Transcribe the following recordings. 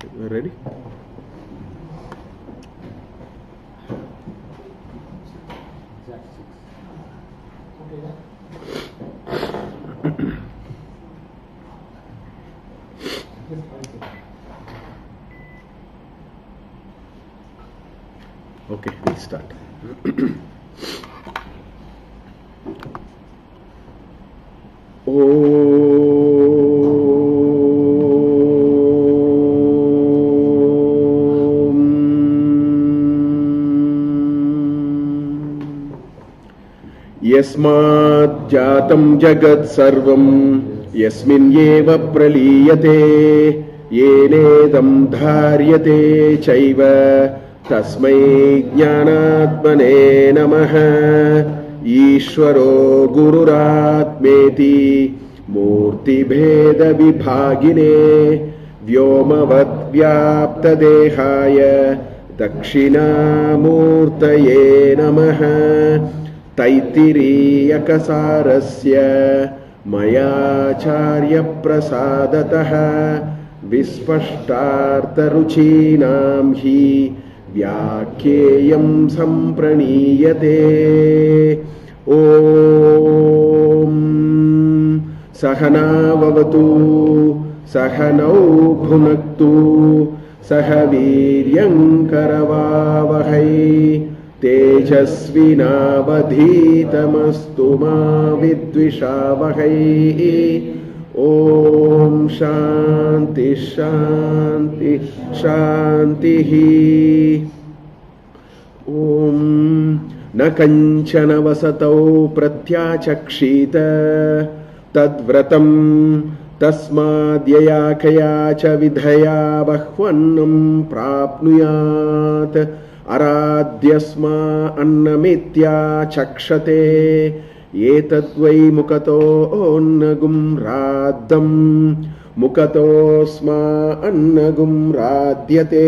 Ready? Okay, we start. यस्मात् जातं जगत् सर्वं यस्मिन् एव प्रलीयते येनेदं धार्यते चैव तस्मै ज्ञानात्मने नमः। ईश्वरो गुरुरात्मेति मूर्तिभेदविभागिने व्योमवद्व्याप्तदेहाय दक्षिणामूर्तये नमः। तैत्तिरीयकसारस्य मयाचार्यप्रसादतः विस्पष्टार्थरुचीनां हि व्याख्येयं सम्प्रणीयते। ॐ सहना भवतु सहनौ भुनक्तु सह वीर्यं करवावहै तेजस्विनावधीतमस्तु मा विद्विषावहै। ॐ शान्ति शान्ति शान्तिः। ॐ न कञ्चन वसतौ प्रत्याचक्षीत तद्व्रतं तस्माद्ययाखया च विधया बह्वन्नं प्राप्नुयात्। अराध्यस्मा अन्नमित्याचक्षते एतद्वै मुखतोऽन्नगुं राद्धं मुखतोऽस्मा अन्नगुं राध्यते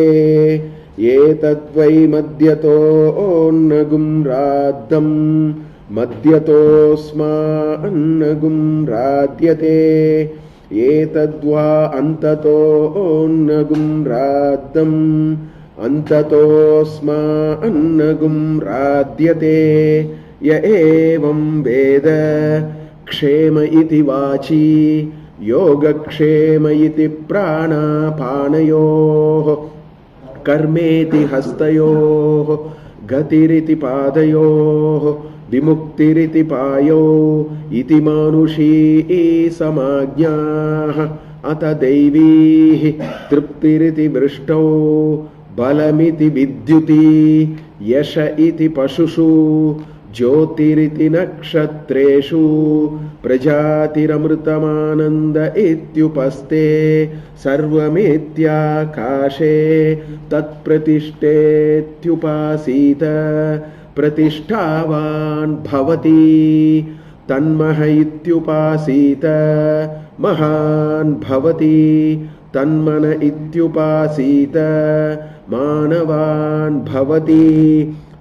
एतद्वै मद्यतोऽन्नगुं राद्धं मद्यतोऽस्मा अन्नगुं राध्यते एतद्वा अन्ततोऽन्नगुं राद्धं अन्ततोऽस्मा अन्नगुं राध्यते। य एवं वेद क्षेम इति वाची योगक्षेम इति प्राणापानयोः कर्मेति हस्तयोः गतिरिति पादयोः विमुक्तिरिति पायो इति मानुषी समाज्ञाः। अत दैवी तृप्तिरिति वृष्टौ बलमिति विद्युति यश इति पशुषु ज्योतिरिति नक्षत्रेषु प्रजातिरमृतमानन्द इत्युपस्थे सर्वमित्याकाशे तत्प्रतिष्ठेत्युपासीत प्रतिष्ठावान् भवति। तन्मह इत्युपासीत महान् भवति। तन्मन इत्युपासीत मानवान् भवति।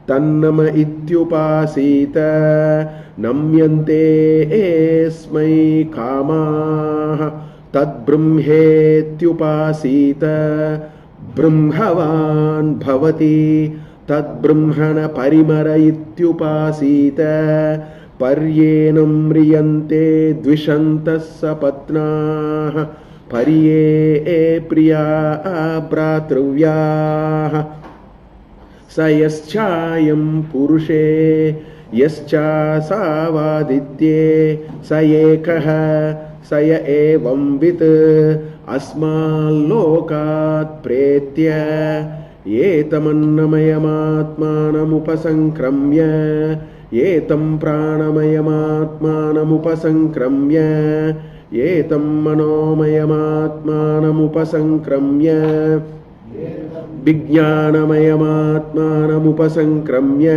तन्नम इत्युपासीत नम्यन्ते एस्मै कामाः। तद्ब्रह्मेत्युपासीत ब्रह्मवान् भवति। तद्ब्रह्मण परिमर इत्युपासीत पर्येनं म्रियन्ते द्विषन्तः सपत्नाः पर्ये प्रिया भ्रातृव्याः। स यश्चायं पुरुषे यश्चासावादित्ये स एकः स य एवंवित् अस्माल्लोकात् प्रेत्य एतमन्नमयमात्मानमुपसंक्रम्य एतं प्राणमयमात्मानमुपसंक्रम्य एतं मनोमयमात्मानमुपसंक्रम्य विज्ञानमयमात्मानमुपसंक्रम्य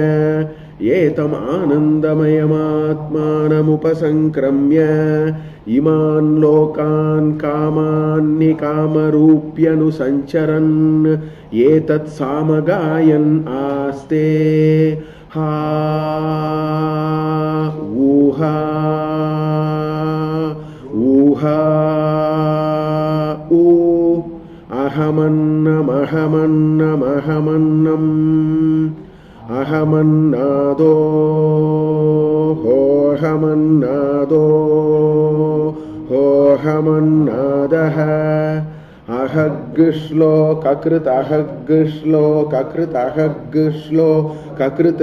एतम् आनन्दमयमात्मानमुपसंक्रम्य इमान् लोकान् कामान्निकामरूप्यनुसञ्चरन् एतत् सामगायन् आस्ते। हा ऊहा ऊहा ऊ अहमन् Ahamannam Ahamannado Hohamannado Hohamannadaha Ahagshlo Kakrit Ahagshlo Kakrit Ahagshlo Kakrit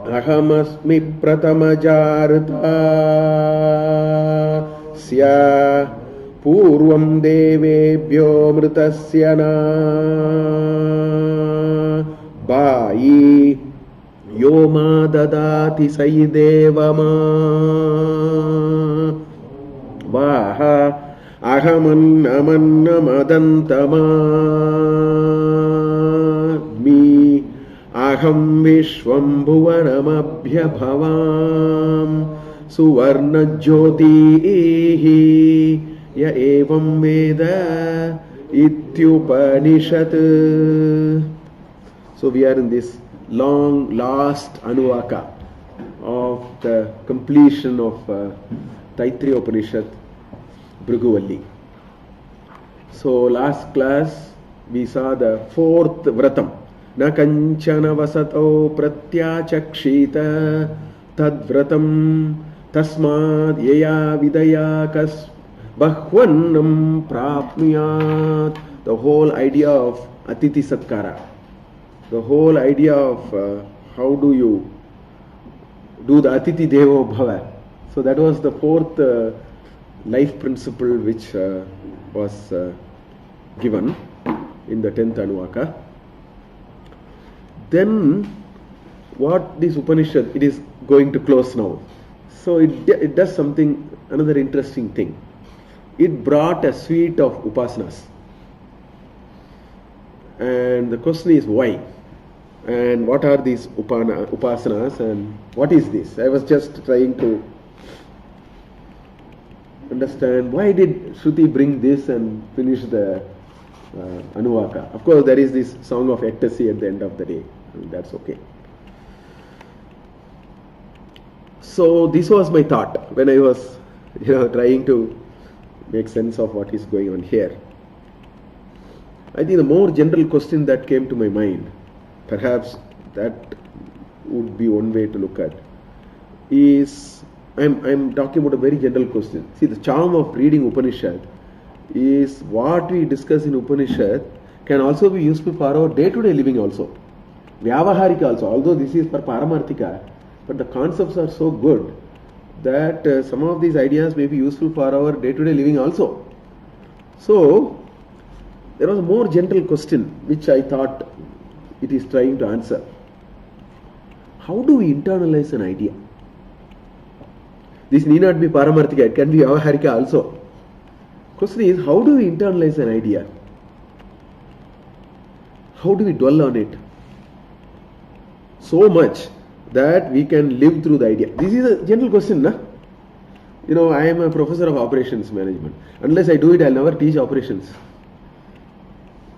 Ahamasmi Pratamajarta Sya Purvam Devebhyo Mritasya na Bhai Yoma Dadati Saidevama Vaha Ahamannamannammadantama Mi Aham Vishwam Bhuvanamabhyabhavam Suvarna Jyotihi Ya Evam Veda Ityupanishad. So we are in this long last Anuvaka of the completion of Taittiriya Upanishad, Bhrguvalli. So last class we saw the fourth vratam. Na kanchana vasato pratyachakshita tadvratam tasmad yaya vidaya kas bahvannam prapnuyat. The whole idea of Atiti Satkara, the whole idea of how do you do the Atiti Devo Bhava. So that was the fourth life principle which was given in the 10th Anuvaka. Then what this Upanishad, it is going to close now. So it does something, another interesting thing. It brought a suite of upasanas. And the question is why? And what are these upasanas and what is this? I was just trying to understand why did Shruti bring this and finish the Anuvaka. Of course there is this song of ecstasy at the end of the day. That's okay. So this was my thought when I was trying to make sense of what is going on here. I think the more general question that came to my mind, perhaps that would be one way to look at, is I'm talking about a very general question. See, the charm of reading Upanishad is what we discuss in Upanishad can also be useful for our day-to-day living also. Vyavaharika also, although this is for Paramarthika, but the concepts are so good that some of these ideas may be useful for our day-to-day living also. So, there was a more general question which I thought it is trying to answer. How do we internalize an idea? This need not be Paramarthika, it can be Vyavaharika also. Question is, how do we internalize an idea? How do we dwell on it so much that we can live through the idea? This is a general question, na? I am a professor of operations management. Unless I do it, I will never teach operations.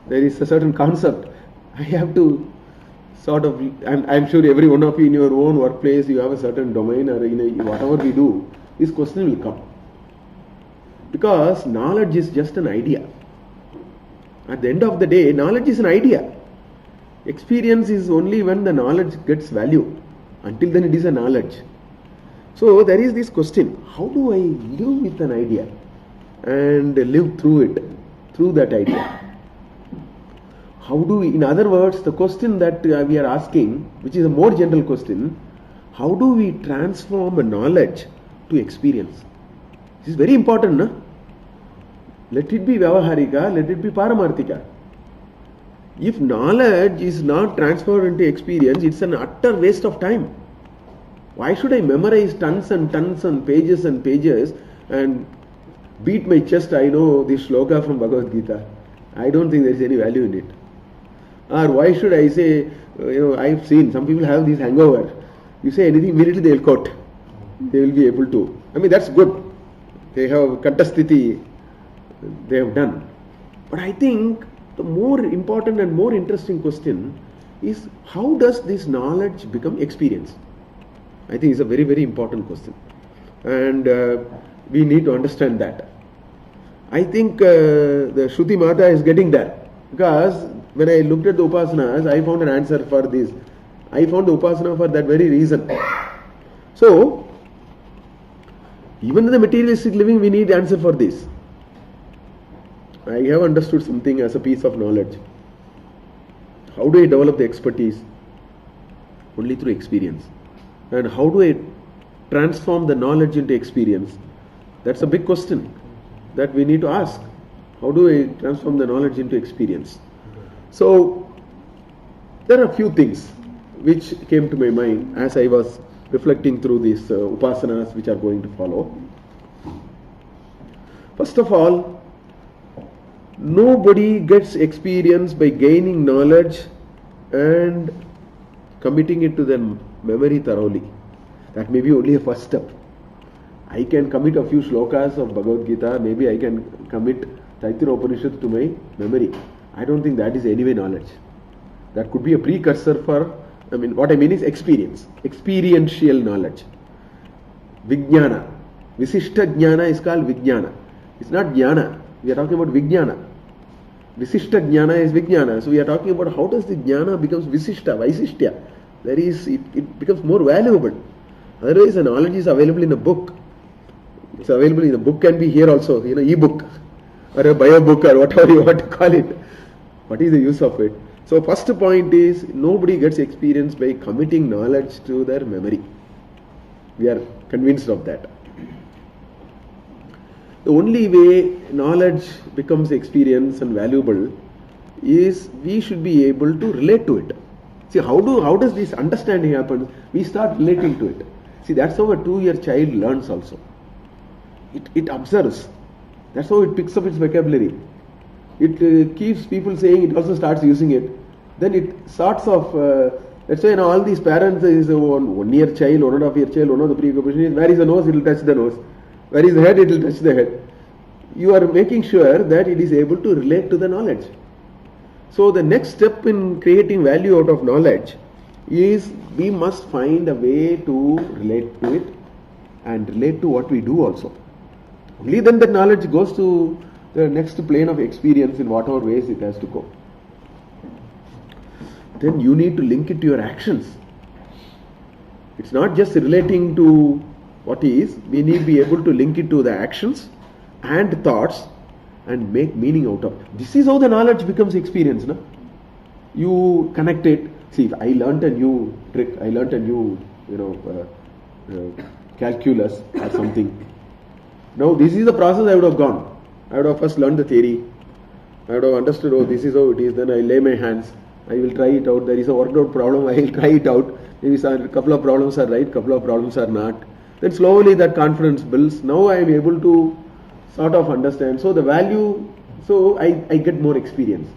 There is a certain concept. I have to sort of, I'm sure every one of you in your own workplace, you have a certain domain or whatever we do, this question will come. Because knowledge is just an idea. At the end of the day, knowledge is an idea. Experience is only when the knowledge gets value. Until then it is a knowledge. So there is this question, how do I live with an idea and live through it, through that idea? How do we, in other words, the question that we are asking, which is a more general question, how do we transform a knowledge to experience? This is very important, no? Let it be Vyavaharika, let it be Paramarthika. If knowledge is not transferred into experience, it's an utter waste of time. Why should I memorize tons and pages and beat my chest, I know this shloka from Bhagavad Gita? I don't think there is any value in it. Or why should I say, I've seen some people have this hangover. You say anything, immediately they will quote. They will be able to. That's good. They have Kantasthiti, they have done. But I think the more important and more interesting question is, how does this knowledge become experience? I think it's a very, very important question. And we need to understand that. I think the Shruti Mata is getting there. Because when I looked at the upasanas, I found an answer for this. I found the upasana for that very reason. So, even in the materialistic living, we need answer for this. I have understood something as a piece of knowledge. How do I develop the expertise? Only through experience. And how do I transform the knowledge into experience? That's a big question that we need to ask. How do I transform the knowledge into experience? So, there are a few things which came to my mind as I was reflecting through these upasanas which are going to follow. First of all, nobody gets experience by gaining knowledge and committing it to their memory thoroughly. That may be only a first step. I can commit a few shlokas of Bhagavad Gita, maybe I can commit Taittiriya Upanishad to my memory. I don't think that is anyway knowledge. That could be a precursor for, what I mean is experience, experiential knowledge. Vijnana. Visishta Jnana is called Vijnana. It's not Jnana. We are talking about Vijnana. Visishta Jnana is Vijnana. So we are talking about how does the Jnana becomes Visishta, Vaisishtya. It becomes more valuable. Otherwise the knowledge is available in a book. It's available in a book, can be here also, e-book or a bio book or whatever you want to call it. What is the use of it? So first point is, nobody gets experience by committing knowledge to their memory. We are convinced of that. The only way knowledge becomes experience and valuable is we should be able to relate to it. See, how does this understanding happen? We start relating to it. See, that's how a 2-year child learns also. It observes. That's how it picks up its vocabulary. It keeps people saying, it also starts using it. Then it sorts of, let's say all these parents is a 1-year child, 1.5-year child, one of the preoccupation is, where is the nose, it will touch the nose. Where is the head, it will touch the head. You are making sure that it is able to relate to the knowledge. So the next step in creating value out of knowledge is we must find a way to relate to it and relate to what we do also. Only then that knowledge goes to the next plane of experience in whatever ways it has to go. Then you need to link it to your actions. It's not just relating to what is, we need to be able to link it to the actions and thoughts and make meaning out of it. This is how the knowledge becomes experience. No? You connect it. See, if I learnt a new trick, I learnt a new, calculus or something. Now, this is the process I would have gone. I would have first learned the theory. I would have understood, this is how it is. Then I lay my hands. I will try it out. There is a worked out problem. I will try it out. Maybe a couple of problems are right, couple of problems are not. Then slowly that confidence builds. Now I am able to sort of understand. So the value, I get more experience.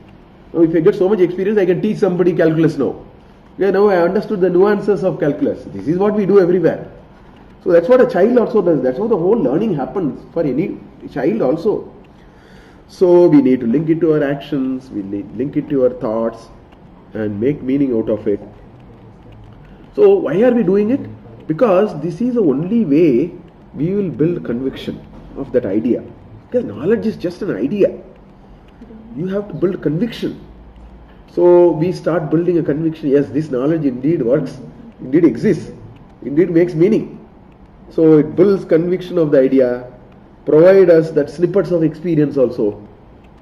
Now if I get so much experience, I can teach somebody calculus now. Yeah, now I understood the nuances of calculus. This is what we do everywhere. So that's what a child also does. That's how the whole learning happens for any child also. So we need to link it to our actions, we need to link it to our thoughts and make meaning out of it. So why are we doing it? Because this is the only way we will build conviction of that idea. Because knowledge is just an idea. You have to build conviction. So we start building a conviction, yes, this knowledge indeed works, indeed exists, indeed makes meaning. So it builds conviction of the idea, provide us that snippets of experience also.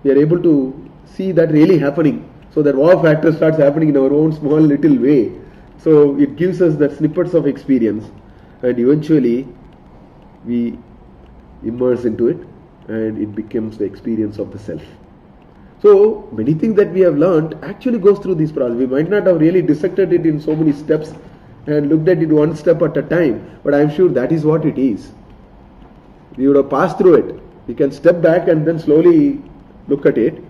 We are able to see that really happening. So that wow factor starts happening in our own small little way. So it gives us that snippets of experience and eventually we immerse into it and it becomes the experience of the self. So many things that we have learned actually goes through this process. We might not have really dissected it in so many steps and looked at it one step at a time, but I am sure that is what it is. We would have passed through it. We can step back and then slowly look at it,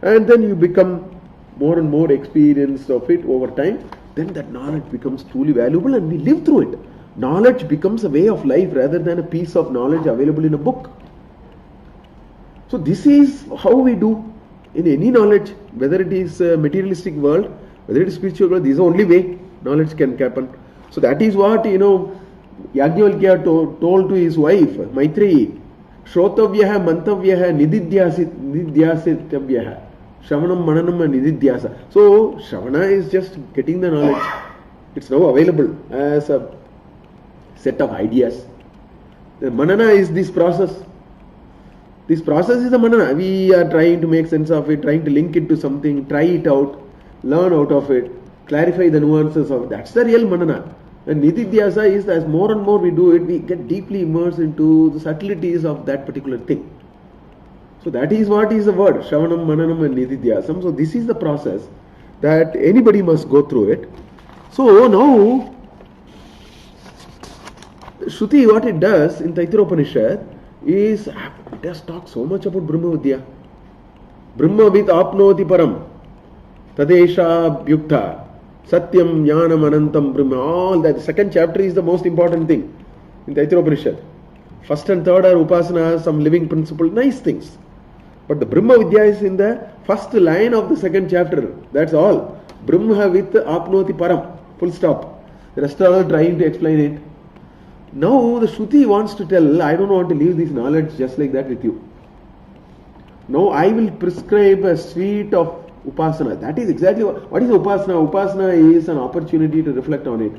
and then you become more and more experienced of it over time. Then that knowledge becomes truly valuable and we live through it. Knowledge becomes a way of life rather than a piece of knowledge available in a book. So this is how we do in any knowledge, whether it is a materialistic world, whether it is spiritual world. This is the only way knowledge can happen. So that is what, Yajurveda told to his wife, Maitreyi, Shrotavyaha, Mantavyaha, Nididhyasitavyaha. Shravanam, Mananam and Nididhyasa. So, Shravana is just getting the knowledge. It's now available as a set of ideas. The Manana is this process. This process is the Manana. We are trying to make sense of it, trying to link it to something, try it out, learn out of it, clarify the nuances of it. That's the real Manana. And Nididhyasa is, as more and more we do it, we get deeply immersed into the subtleties of that particular thing. So that is what is the word, Shravanam, Mananam and Nididhyasam. So this is the process that anybody must go through it. So now, Shruti, what it does in Taittiriya Upanishad is, it has talked so much about Brahma Vidya. Brahma vid apnoti param, tadesha yukta, satyam jnanam anantam brahma. All that. The second chapter is the most important thing in Taittiriya Upanishad. First and third are upasana, some living principle, nice things. But the Brahma Vidya is in the first line of the second chapter. That's all. Brahma with apnoti param. Full stop. The rest are all trying to explain it. Now the Shruti wants to tell, I don't want to leave this knowledge just like that with you. Now I will prescribe a suite of upasana. That is exactly what is upasana? Upasana is an opportunity to reflect on it,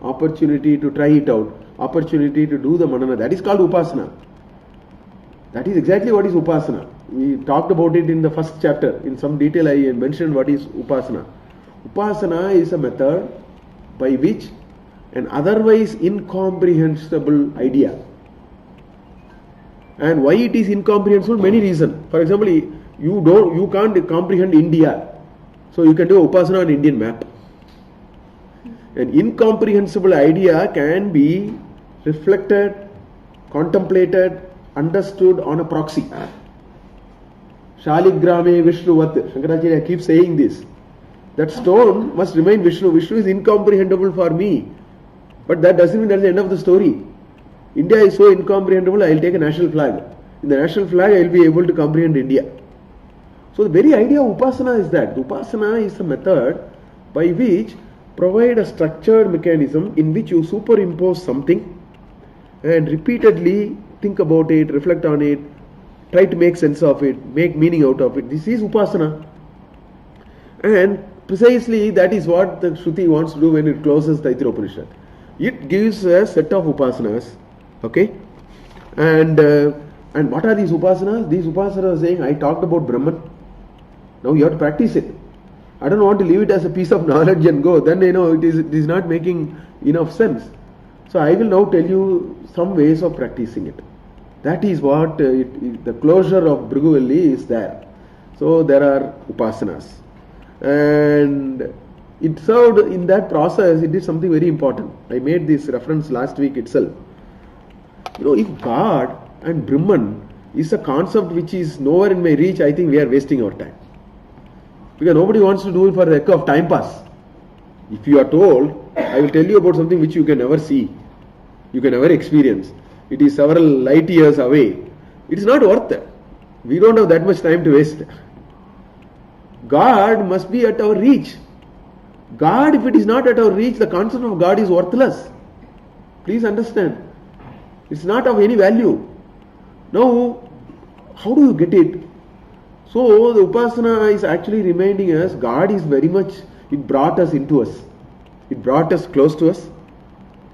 opportunity to try it out, opportunity to do the manana. That is called upasana. That is exactly what is upasana. We talked about it in the first chapter. In some detail I mentioned what is upasana. Upasana is a method by which an otherwise incomprehensible idea. And why it is incomprehensible? Many reasons. For example, you can't comprehend India, so you can do upasana on Indian map. An incomprehensible idea can be reflected, contemplated, understood on a proxy. Shaligrame Vishnuvat. Shankaracharya keeps saying this. That stone must remain Vishnu. Vishnu is incomprehensible for me. But that doesn't mean that's the end of the story. India is so incomprehensible, I will take a national flag. In the national flag, I will be able to comprehend India. So the very idea of upasana is that. Upasana is a method by which provide a structured mechanism in which you superimpose something and repeatedly think about it, reflect on it, try to make sense of it, make meaning out of it. This is upasana. And precisely that is what the Shruti wants to do when it closes the Taittiriya Upanishad. It gives a set of upasanas, okay? And what are these upasanas? These upasanas are saying, I talked about Brahman. Now you have to practice it. I don't want to leave it as a piece of knowledge and go. Then it is not making enough sense. So I will now tell you some ways of practicing it. That is what the closure of Bhrguvalli is there. So there are upasanas. And it served in that process, it did something very important. I made this reference last week itself. If God and Brahman is a concept which is nowhere in my reach, I think we are wasting our time. Because nobody wants to do it for the sake of time pass. If you are told, I will tell you about something which you can never see, you can never experience. It is several light years away. It is not worth it. We don't have that much time to waste. God must be at our reach. God, if it is not at our reach, the concept of God is worthless. Please understand. It's not of any value. Now, how do you get it? So, the Upasana is actually reminding us, God is very much, it brought us into us. It brought us close to us.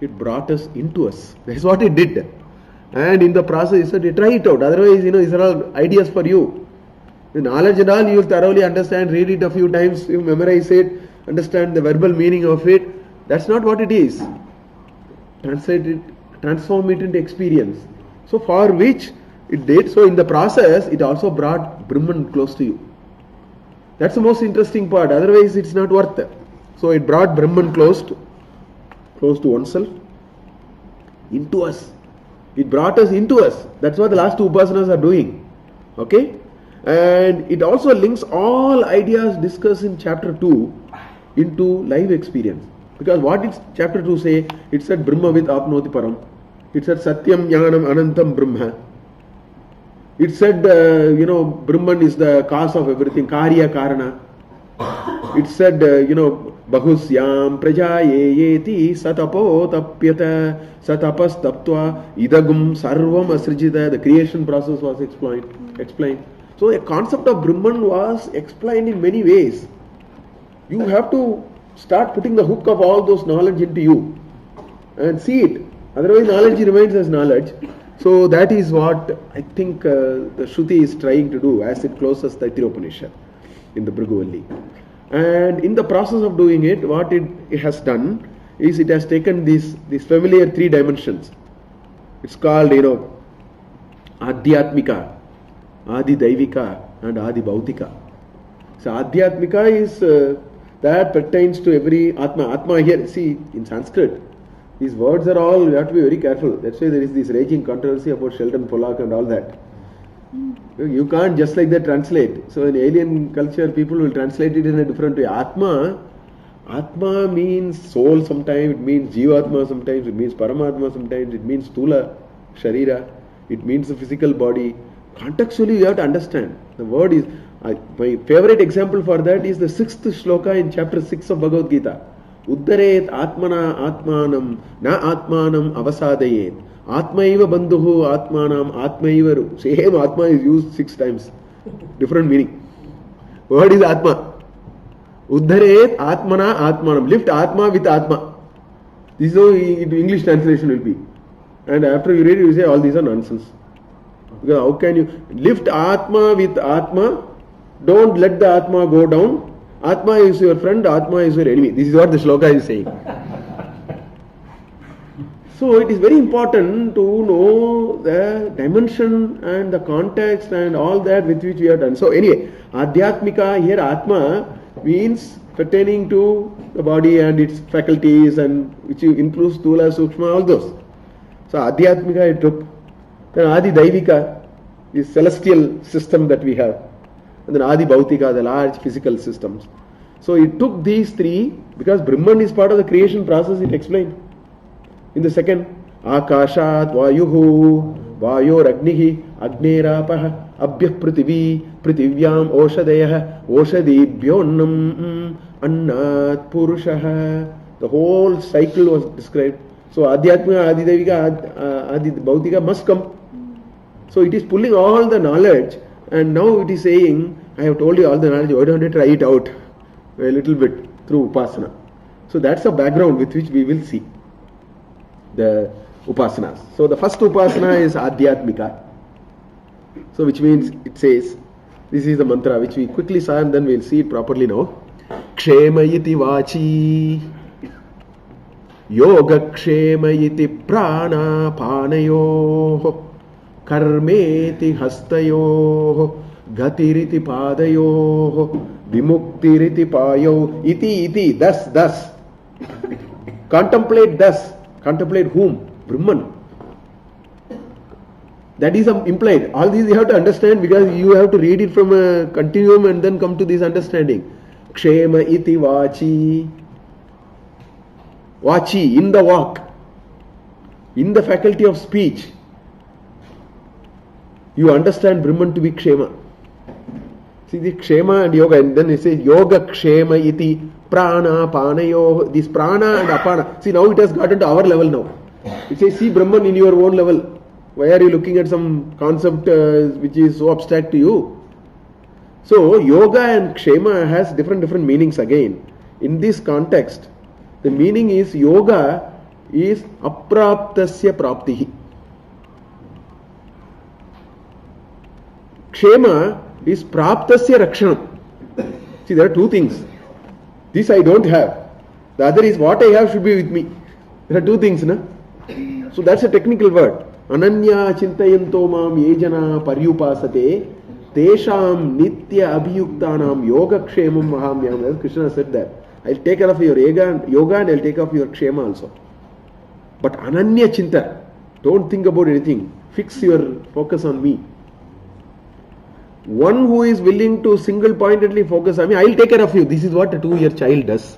It brought us into us. That's what it did. And in the process, he said, try it out. Otherwise, these are all ideas for you. The knowledge and all, you will thoroughly understand, read it a few times, you memorize it, understand the verbal meaning of it. That's not what it is. Translate it, transform it into experience. So for which it did. So in the process, it also brought Brahman close to you. That's the most interesting part. Otherwise, it's not worth it. So it brought Brahman close to oneself, into us. It brought us into us. That's what the last two upasanas are doing. Okay? And it also links all ideas discussed in chapter 2 into live experience. Because what did chapter 2 say? It said Brahma with apnoti param. It said Satyam Jnanam Anantam Brahma. It said, Brahman is the cause of everything. Karya Karana. It said, Bahusyam Prajayeti Satapo Tapyata Satapas Taptva Idagum Sarvam Asrijita. The creation process was explained. So a concept of Brahman was explained in many ways. You have to start putting the hook of all those knowledge into you and see it. Otherwise knowledge remains as knowledge. So that is what I think the Shruti is trying to do as it closes the Taittiriya Upanishad in the Bhrguvalli. And in the process of doing it, what it has done is it has taken these familiar three dimensions. It's called, Adhyatmika, Adi Daivika and Adi Bhautika. So Adhyatmika is that pertains to every Atma. Atma here, see, in Sanskrit, these words are all, you have to be very careful. That's why there is this raging controversy about Sheldon Pollock and all that. You can't just like that translate. So in alien culture, people will translate it in a different way. Atma means soul sometimes, it means Jivatma sometimes, it means Paramatma sometimes, it means Stula, Sharira, it means the physical body. Contextually you have to understand. The word is, my favorite example for that is the 6th shloka in chapter 6 of Bhagavad Gita. Uddaret Atmana Atmanam Na Atmanam Avasadayet Atmaiva Bandhuhu Atmanam Atmaiva. Same Atma is used 6 times. Different meaning. Word is Atma. Uddaret Atmana Atmanam. Lift Atma with Atma. This is how English translation will be. And after you read it, you say all these are nonsense. Because how can you lift Atma with Atma? Don't let the Atma go down. Atma is your friend, Atma is your enemy. This is what the shloka is saying. So it is very important to know the dimension and the context and all that with which we are done. So anyway, Adhyatmika here, Atma means pertaining to the body and its faculties, and which includes Stula, Sukshma, all those. So Adhyatmika it took. Then Adi Daivika, the celestial system that we have. And then Adi Bhautika, the large physical systems. So it took these three, because Brahman is part of the creation process, it explained. In the second, Akashat Vayuhu Vayor Agnihi Agnerapah Abhyah Prithvi Prithvyam Oshadayah Oshadibhyonnam Annat Purushah. The whole cycle was described. So Adhyatma, Adi Devika, Adi Bhautika must come. So it is pulling all the knowledge, and now it is saying, I have told you all the knowledge, why don't you try it out a little bit through Upasana. So that's the background with which we will see the Upasanas. So the first Upasana is Adhyatmika. So which means it says, this is the mantra which we quickly saw and then we will see it properly now. Kshema iti vachi Yoga kshema iti prana panayo Karmeti hastayo Gatiriti padayo Vimuktiriti payo Iti thus. Contemplate thus. Contemplate whom? Brahman. That is implied. All these you have to understand, because you have to read it from a continuum and then come to this understanding. Kshema iti vachi. Vachi, in the walk, in the faculty of speech, you understand Brahman to be Kshema. See the Kshema and Yoga, and then it says Yoga Kshema iti prana panayo. This prana and apana. See, now it has gotten to our level now. It says see Brahman in your own level. Why are you looking at some concept which is so abstract to you? So Yoga and Kshema has different meanings again. In this context, the meaning is Yoga is apraptasya praptihi. Kshema is praptasya rakshanam. See, there are two things. This I don't have. The other is what I have should be with me. There are two things, na? So that's a technical word. Ananya chintayanto mam yejana paryupasate tesham nitya abhiyuktanam yoga kshemam mahamyam. As Krishna said that. I'll take care of your yoga and I'll take care of your kshema also. But ananya chinta, don't think about anything. Fix your focus on me. One who is willing to single-pointedly focus on me, I'll take care of you. This is what a 2-year child does.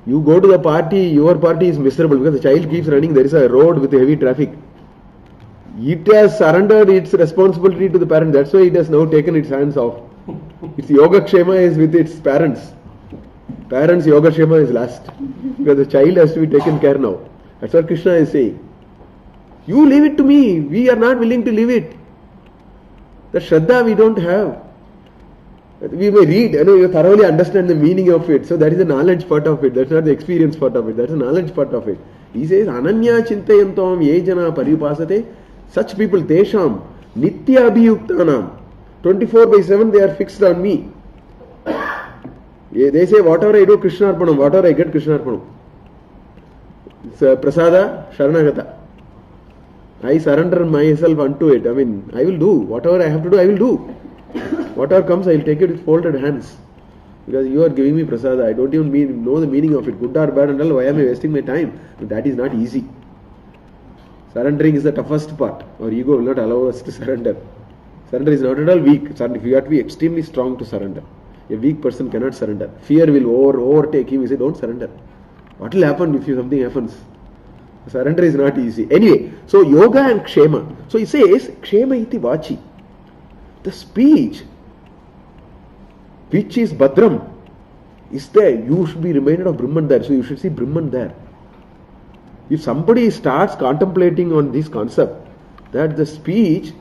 You go to the party, your party is miserable because the child keeps running. There is a road with heavy traffic. It has surrendered its responsibility to the parent. That's why it has now taken its hands off. Its yoga kshema is with its parents. Parents' yoga kshema is last. Because the child has to be taken care now. That's what Krishna is saying. You leave it to me. We are not willing to leave it. The Shraddha we don't have. We may read, you thoroughly understand the meaning of it. So that is the knowledge part of it. That's not the experience part of it. That's the knowledge part of it. He says, Ananya chintayantam ye jana paripasate. Such people, tesham, nitya abhiyuktanam. 24/7 they are fixed on me. They say, whatever I do, Krishna arpanam. Whatever I get, Krishna arpanam. It's prasada, sharanagata. I surrender myself unto it. I mean, I will do. Whatever I have to do, I will do. Whatever comes, I will take it with folded hands. Because you are giving me prasada. I don't even know the meaning of it. Good or bad and all. Why am I wasting my time? That is not easy. Surrendering is the toughest part. Our ego will not allow us to surrender. Surrender is not at all weak. You have to be extremely strong to surrender. A weak person cannot surrender. Fear will overtake him. He says, don't surrender. What will happen if something happens? Surrender is not easy. Anyway, so yoga and kshema. So he says, kshema iti vachi. The speech, which is Badram, is there. You should be reminded of Brahman there. So you should see Brahman there. If somebody starts contemplating on this concept, that the speech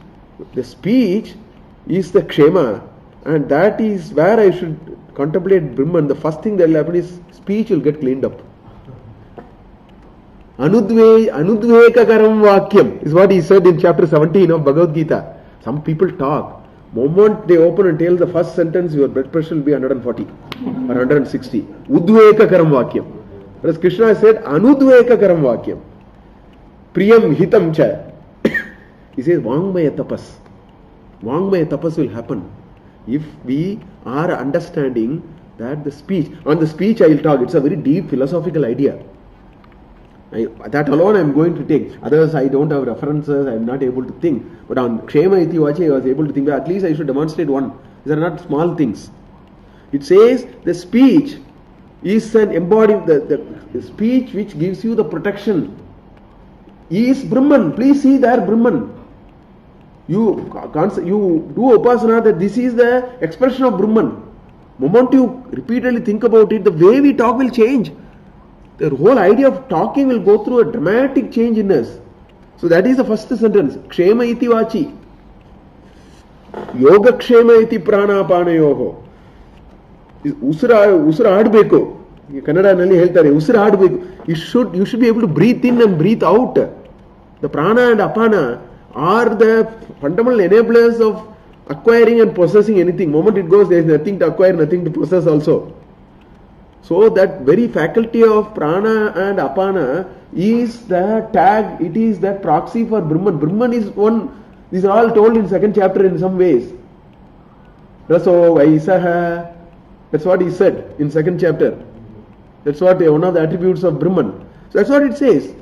is the kshema, and that is where I should contemplate Brahman, the first thing that will happen is speech will get cleaned up. Anudvekakaram vakyam is what he said in chapter 17 of Bhagavad Gita. Some people talk. Moment they open and tell the first sentence, your blood pressure will be 140 or 160. Udvekakaram vakyam. Whereas Krishna said, Anudvekakaram vakyam. Priyam hitam cha. He says, Vangmaya tapas. Vangmaya tapas will happen if we are understanding that the speech. On the speech I will talk. It's a very deep philosophical idea. That alone I am going to take. Others I don't have references, I am not able to think. But on Kshema Iti Vachi I was able to think. At least I should demonstrate one. These are not small things. It says the speech is an embodiment, the speech which gives you the protection is Brahman. Please see there Brahman. You do upasana that this is the expression of Brahman. Moment you repeatedly think about it, the way we talk will change. The whole idea of talking will go through a dramatic change in us. So that is the first sentence. Kshema iti vachi. Yoga kshema iti pranapanayoho. Usra aadbeku. Kannada nalli heltare. Usra aadbeku. You should be able to breathe in and breathe out. The prana and apana are the fundamental enablers of acquiring and possessing anything. Moment it goes, there is nothing to acquire, nothing to possess also. So that very faculty of prana and apana is the tag, it is that proxy for Brahman. Brahman is one, these are all told in second chapter in some ways. Raso Vaisaha, that's what he said in second chapter. That's what one of the attributes of Brahman. So that's what it says.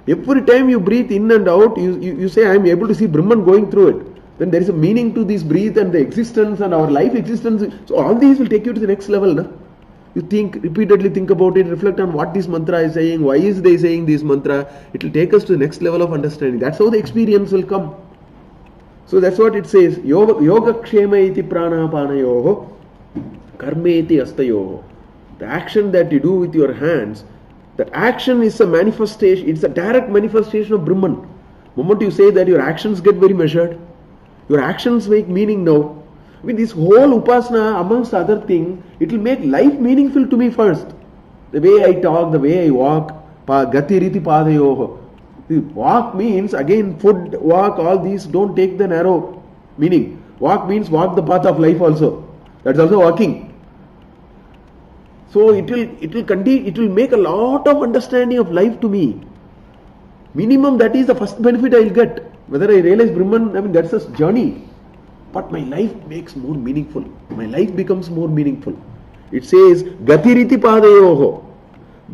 Every time you breathe in and out, you say, I am able to see Brahman going through it. Then there is a meaning to this breath and the existence and our life existence. So all these will take you to the next level. Na? You repeatedly think about it, reflect on what this mantra is saying, why is they saying this mantra. It will take us to the next level of understanding. That's how the experience will come. So that's what it says. Yoga kshema iti pranapanayoho, karme iti astayoho. The action that you do with your hands, that action is a manifestation, it's a direct manifestation of Brahman. The moment you say that, your actions get very measured. Your actions make meaning now. I mean, this whole upasana, amongst other things, it will make life meaningful to me first. The way I talk, the way I walk, gati riti padayoho. Walk means, again, food, walk, all these don't take the narrow meaning. Walk means walk the path of life also. That's also walking. So it will make a lot of understanding of life to me. Minimum, that is the first benefit I will get. Whether I realize Brahman, I mean, that's a journey. But my life makes more meaningful. My life becomes more meaningful. It says, Gatiriti Padayoho.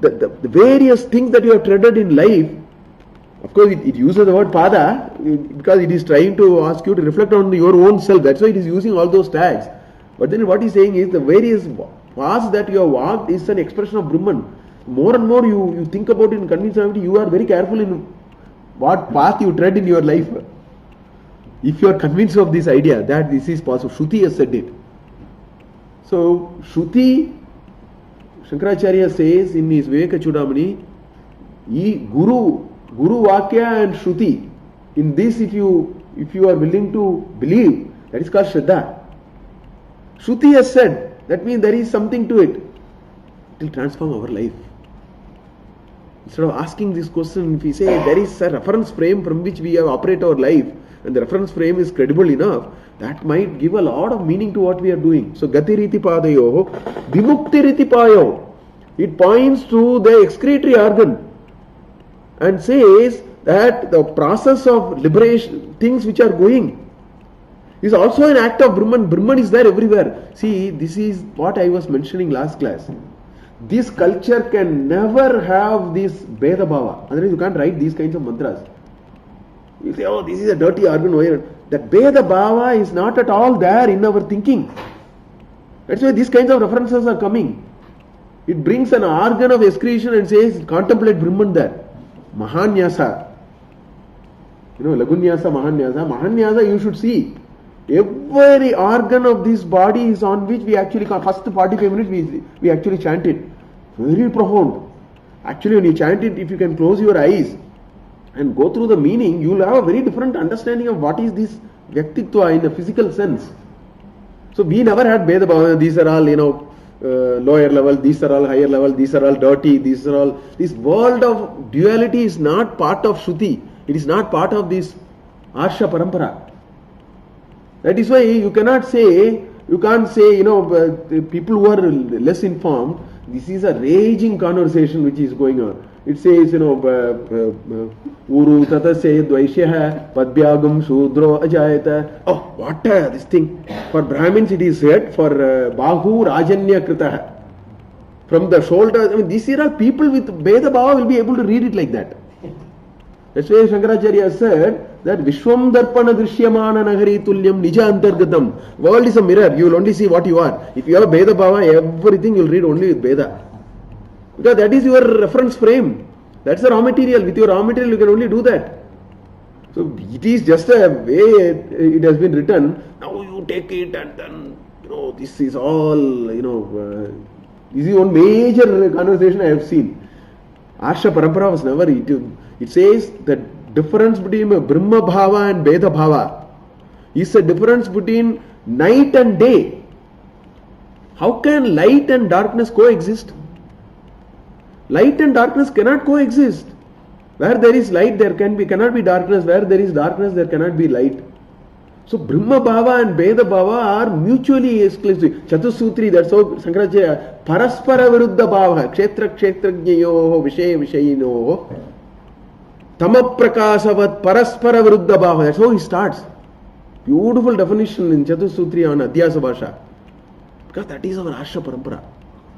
The various things that you have treaded in life, of course it uses the word Pada because it is trying to ask you to reflect on your own self. That's why it is using all those tags. But then what he is saying is the various paths that you have walked is an expression of Brahman. More and more you think about it and convince yourself, you are very careful in what path you tread in your life. If you are convinced of this idea that this is possible, Shruti has said it. So Shruti, Shankaracharya says in his Viveka Chudamani, Guru Vakya and Shruti. In this, if you are willing to believe, That is called Shraddha. Shruti has said, that means there is something to it. It will transform our life. Instead of asking this question, if we say there is a reference frame from which we have operate our life, and the reference frame is credible enough, that might give a lot of meaning to what we are doing. So, Gatiriti Padayo, Vimuktiriti Payo. It points to the excretory organ and says that the process of liberation, things which are going, is also an act of Brahman. Brahman is there everywhere. See, this is what I was mentioning last class. This culture can never have this Veda Bhava. Otherwise, you can't write these kinds of mantras. You say, oh, this is a dirty organ. That Veda Bhava is not at all there in our thinking. That's why these kinds of references are coming. It brings an organ of excretion and says, contemplate Brahman there. Mahanyasa. Lagunyasa, Mahanyasa. Mahanyasa, you should see. Every organ of this body is on which we actually, first 45 minutes we actually chant it. Very profound. Actually, when you chant it, if you can close your eyes and go through the meaning, you will have a very different understanding of what is this Vyaktitva in a physical sense. So we never had Veda Bhava. These are all, lower level, these are all higher level, these are all dirty, these are all. This world of duality is not part of Shruti. It is not part of this Arsha Parampara. That is why you can't say, people who are less informed, this is a raging conversation which is going on. It says, Uru tatasya dvaishya padbyagam shudro ajayata. Oh, what this thing? For Brahmins it is said, for Bahu Rajanya Kritaha. From the shoulder, these are people with Veda Bhava will be able to read it like that. That's why Shankaracharya said that Vishwam Darpana Drishyamana Nagari Tulyam Nija Antargatam. World is a mirror, you will only see what you are. If you have Veda Bhava, everything you will read only with Veda. Because that is your reference frame. That's the raw material. With your raw material, you can only do that. So it is just a way it has been written. Now you take it and then, this is all, this is one major conversation I have seen. Arsha Parampara was never, it says that difference between Brahma Bhava and Veda Bhava is a difference between night and day. How can light and darkness coexist? Light and darkness cannot coexist. Where there is light, there cannot be darkness. Where there is darkness, there cannot be light. So Brahma Bhava and Veda Bhava are mutually exclusive. Chatusutri, that's how Shankaracharya, Paraspara Viruddha Bhava, Kshetra Kshetrajnayoho, Vishaya Vishayinoho, Tamaprakasavat Paraspara Viruddha Bhava. That's how he starts. Beautiful definition in Chatusutri on Adhyasa Bhasha. Because that is our Arsha Parampara.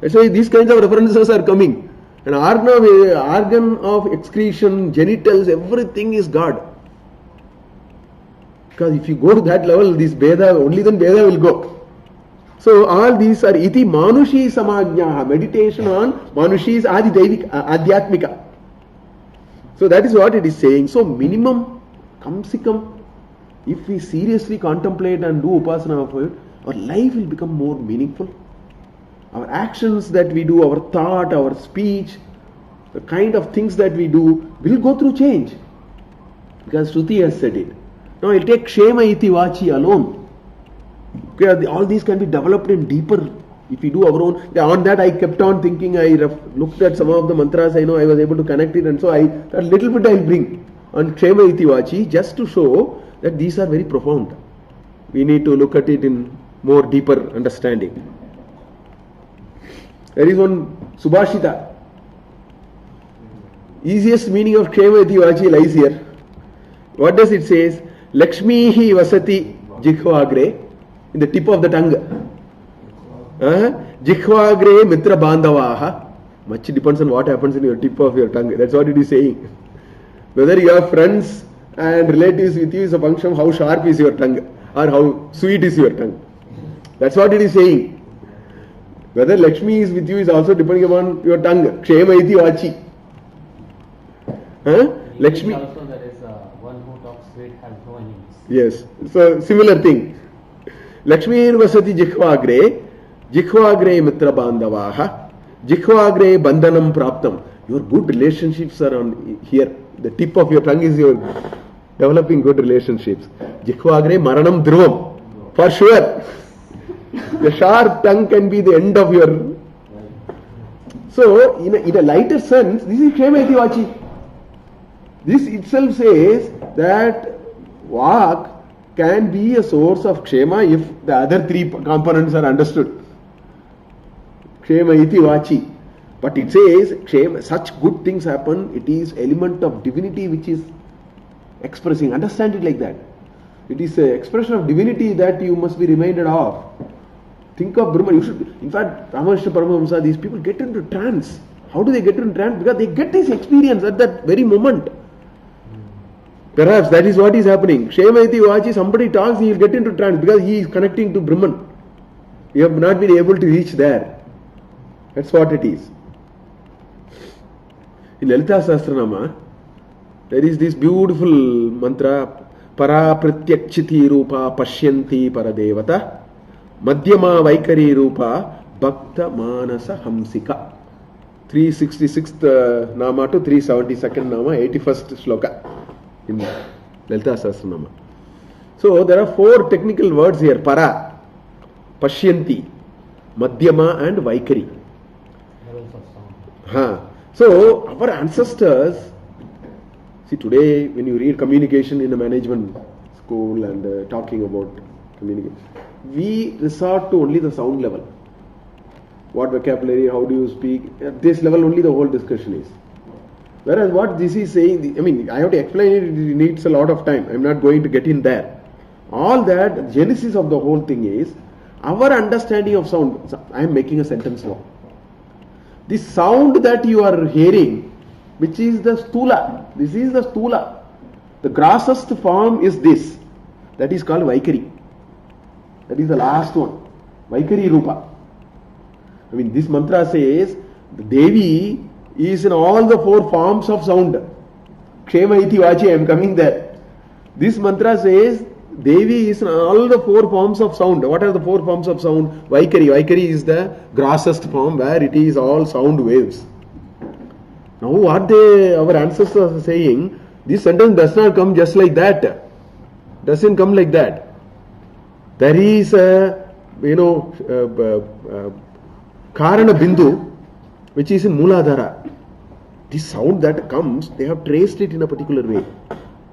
That's why these kinds of references are coming. An organ of excretion, genitals, everything is God. Because if you go to that level, this Veda, only then Veda will go. So all these are iti manushi samajnaha, meditation on manushis adi devik adhyatmika. So that is what it is saying. So minimum, kam se kam, if we seriously contemplate and do upasana of it, our life will become more meaningful. Our actions that we do, our thought, our speech, the kind of things that we do will go through change. Because Shruti has said it. Now I'll take Kshema iti vachi alone. Okay, all these can be developed in deeper. If we do our own. On that I kept on thinking, I looked at some of the mantras, I know I was able to connect it, and so a little bit I'll bring on Kshema iti vachi just to show that these are very profound. We need to look at it in more deeper understanding. There is one Subhashita. Easiest meaning of Kshema iti vachi lies here. What does it say? Lakshmi hi vasati jikhvagre, in the tip of the tongue. Jikhvagre mitra bandavaha. Much depends on what happens in your tip of your tongue. That's what it is saying. Whether you have friends and relatives with you is a function of how sharp is your tongue or how sweet is your tongue. That's what it is saying. Whether Lakshmi is with you is also depending upon your tongue. Kshema iti vachi. Lakshmi. Also there is one who talks sweet has no enemies. Yes. So similar thing. Lakshmi vasati jikhvagre mitra bandavaha, jikhvagre bandhanam praptam. Your good relationships are on here. The tip of your tongue is your developing good relationships. Jikhvagre maranam dhruvam. For sure. The sharp tongue can be the end of your... So, in a lighter sense, this is Kshema iti vachi. This itself says that Vak can be a source of Kshema if the other three components are understood. Kshema iti vachi. But it says, Kshema, such good things happen, it is element of divinity which is expressing. Understand it like that. It is an expression of divinity that you must be reminded of. Think of Brahman. You should, in fact, Ramakrishna Paramahamsa, these people get into trance. How do they get into trance? Because they get this experience at that very moment. Perhaps that is what is happening. Kshema iti vachi, somebody talks, he will get into trance because he is connecting to Brahman. You have not been able to reach there. That's what it is. In Lalita Sahasranama, there is this beautiful mantra, Para pratyakchiti rupa pashyanti paradevata, Madhyama vaikari rupa bhakta manasa hamsika. 366th nama to 372nd nama, 81st shloka in Lalita Sahasranama. So there are 4 technical words here, Para, Pashyanti, Madhyama and Vaikari. Levels of sound. So our ancestors, see today when you read communication in a management school and talking about communication, we resort to only the sound level. What vocabulary, how do you speak, at this level only the whole discussion is. Whereas what this is saying, I mean, I have to explain it, it needs a lot of time. I am not going to get in there. All that, the genesis of the whole thing is our understanding of sound. I am making a sentence now. The sound that you are hearing, which is the stula, this is the stula. The grossest form is this. That is called Vaikari. That is the last one. Vaikari Rupa. I mean, this mantra says the Devi is in all the 4 forms of sound. Kshema iti vachi, I am coming there. This mantra says Devi is in all the 4 forms of sound. What are the 4 forms of sound? Vaikari. Vaikari is the grossest form where it is all sound waves. Now what our ancestors are saying, this sentence does not come just like that. Doesn't come like that. There is a, Karana Bindu, which is in Mooladhara. This sound that comes, they have traced it in a particular way.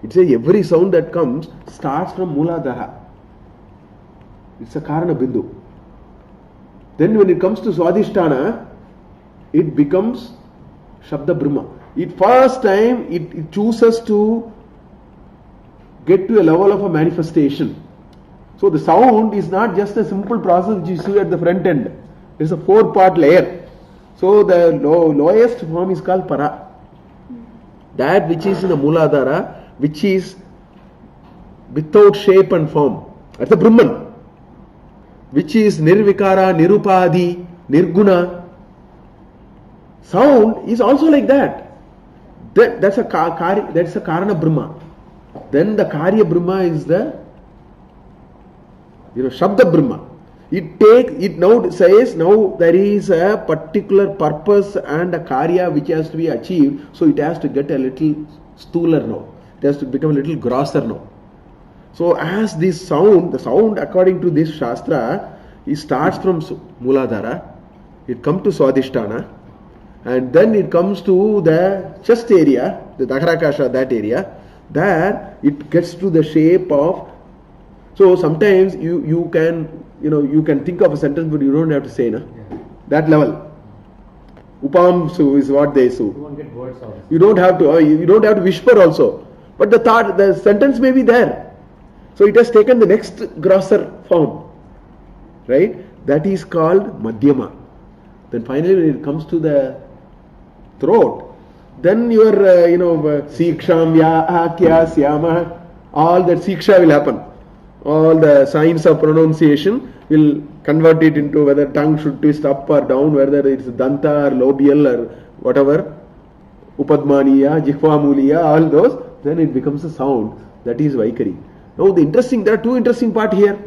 It says every sound that comes starts from Mooladhara. It's a Karana Bindu. Then when it comes to Swadhisthana, it becomes Shabda Brahma. It first time it chooses to get to a level of a manifestation. So the sound is not just a simple process which you see at the front end. There is a 4-part layer. So the lowest form is called Para. That which is in the Mooladhara, which is without shape and form. That's the Brahman. Which is Nirvikara, Nirupadi, Nirguna. Sound is also like that. That's a Karana Brahma. Then the Karya Brahma is the Shabda Brahma. It now says now there is a particular purpose and a Karya which has to be achieved, so it has to get a little stooler now. It has to become a little grosser now. So as this sound, the sound according to this Shastra, it starts from Mooladhara, it comes to Swadhisthana, and then it comes to the chest area, the Dakarakasha, that area. There it gets to the shape of. So sometimes you can think of a sentence, but you don't have to say, na? Yeah. That level. Upamsu is what they say. You won't get words out. You don't have to whisper also. But the sentence may be there. So it has taken the next grosser form. Right? That is called Madhyama. Then finally when it comes to the throat, then your Siksham, Ya, Kya, Syama, all that Siksha will happen. All the signs of pronunciation will convert it into whether tongue should twist up or down, whether it's Danta or Lobial or whatever, Upadmaniya, Jihvamuliya, all those, then it becomes a sound. That is Vaikari. Now there are 2 interesting parts here.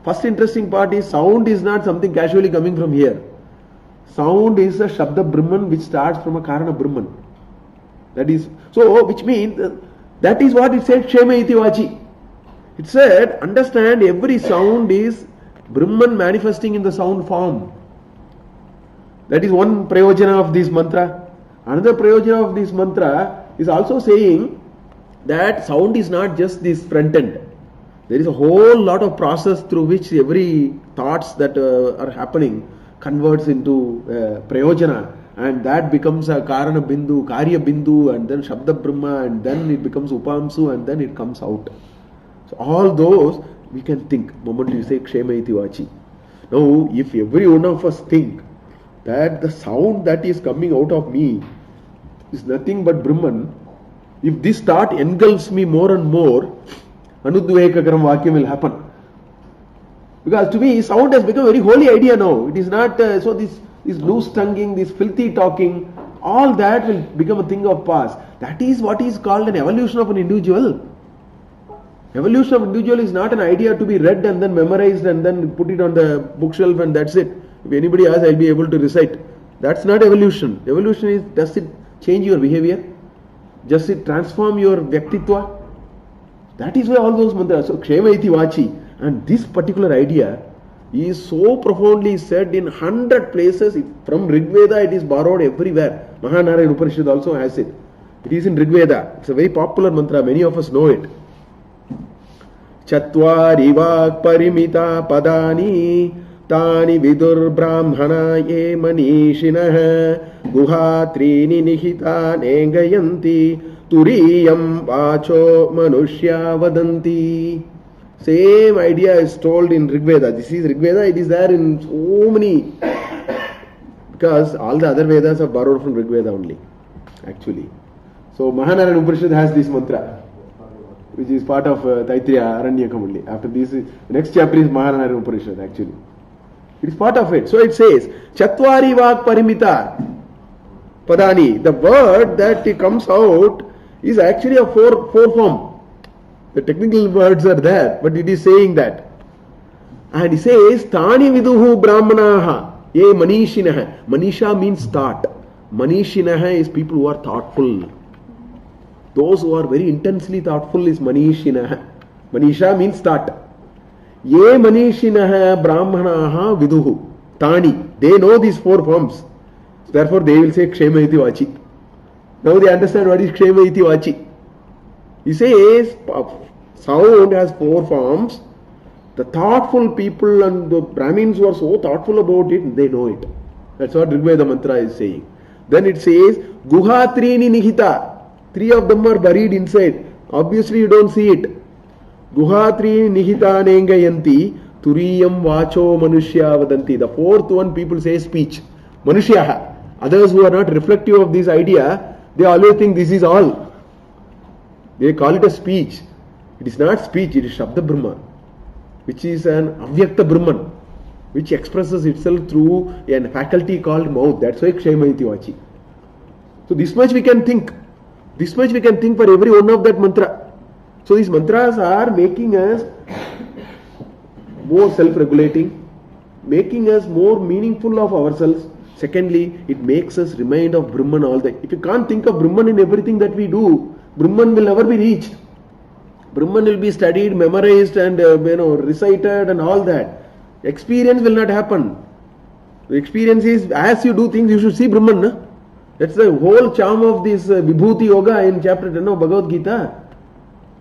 First interesting part is sound is not something casually coming from here. Sound is a Shabda Brahman which starts from a Karana Brahman. That is, so which means that is what it said Kshema iti vachi. It said, understand every sound is Brahman manifesting in the sound form. That is one prayojana of this mantra. Another prayojana of this mantra is also saying that sound is not just this front end. There is a whole lot of process through which every thoughts that are happening converts into prayojana, and that becomes a karana bindu, karya bindu, and then shabda brahma, and then it becomes upamsu, and then it comes out. So all those we can think. Moment you say kshema iti vachi. Now if every one of us think that the sound that is coming out of me is nothing but Brahman, if this thought engulfs me more and more, anudvekakaram vakyam will happen. Because to me, sound has become a very holy idea now. It is not, so this loose tonguing, this filthy talking, all that will become a thing of past. That is what is called an evolution of an individual. Evolution of an individual is not an idea to be read and then memorized and then put it on the bookshelf and that's it. If anybody asks, I'll be able to recite. That's not evolution. Evolution is, does it change your behavior? Does it transform your vyaktitva? That is why all those mantras. So, kshema iti vachi. And this particular idea is so profoundly said in 100 places. From Rigveda it is borrowed everywhere. Mahanarayana Upanishad also has it. It is in Rigveda. It's a very popular mantra. Many of us know it. Chatvari vak parimita padani tani vidur brahmana ye manishinaha guhatrini nihita nengayanti turiyam vacho manushya vadanti. Same idea is told in Rigveda. This is Rigveda, it is there in so many, because all the other Vedas are borrowed from Rigveda only, actually. So Mahanarayana Upanishad has this mantra, which is part of Taittiriya Aranyaka only. After this, the next chapter is Mahanarayana Upanishad, actually. It is part of it. So it says, Chatvari vak parimita padani. The word that comes out is actually a four form. The technical words are there, but it is saying that. And he says, Tani viduhu brahmanaha ye manishinaha. Manisha means thought. Manishinaha is people who are thoughtful. Those who are very intensely thoughtful is manishinaha. Manisha means thought. Ye manishinaha brahmanaha viduhu. Tani. They know these four forms. Therefore they will say kshema iti vachi. Now they understand what is kshema iti vachi. He says, sound has four forms. The thoughtful people and the Brahmins who are so thoughtful about it, they know it. That's what Rigveda mantra is saying. Then it says, Guha trini nihita. Three of them are buried inside. Obviously you don't see it. Guha trini nihita nengayanti turiyam vacho manushya vadanti. The fourth one people say speech. Manushyaha. Others who are not reflective of this idea, they always think this is all. They call it a speech. It is not speech, it is Shabda Brahma, which is an Avyakta Brahman, which expresses itself through a faculty called mouth. That's why Kshema iti vachi. So this much we can think. This much we can think for every one of that mantra. So these mantras are making us more self-regulating, making us more meaningful of ourselves. Secondly, it makes us remind of Brahman all the time. If you can't think of Brahman in everything that we do, Brahman will never be reached. Brahman will be studied, memorized and recited and all that. Experience will not happen. The experience is, as you do things, you should see Brahman. No? That's the whole charm of this Vibhuti Yoga in chapter 10 of Bhagavad Gita.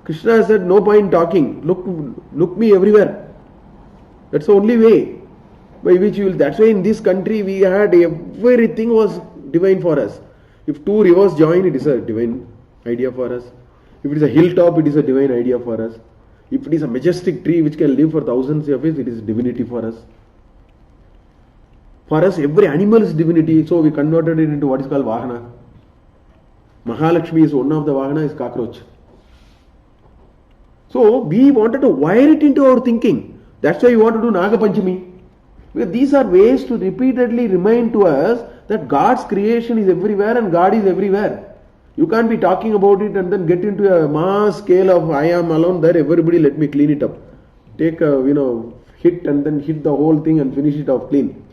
Krishna said, no point talking. Look me everywhere. That's the only way by which you will. That's why in this country we had everything was divine for us. If two rivers join, it is a divine idea for us. If it is a hilltop, it is a divine idea for us. If it is a majestic tree which can live for thousands of years, it is divinity for us. For us, every animal is divinity, so we converted it into what is called Vahana. Mahalakshmi is one of the Vahana, is cockroach. So we wanted to wire it into our thinking. That's why we want to do Naga Panchami. Because these are ways to repeatedly remind to us that God's creation is everywhere and God is everywhere. You can't be talking about it and then get into a mass scale of I am alone there, everybody let me clean it up. Take a, hit and then hit the whole thing and finish it off clean.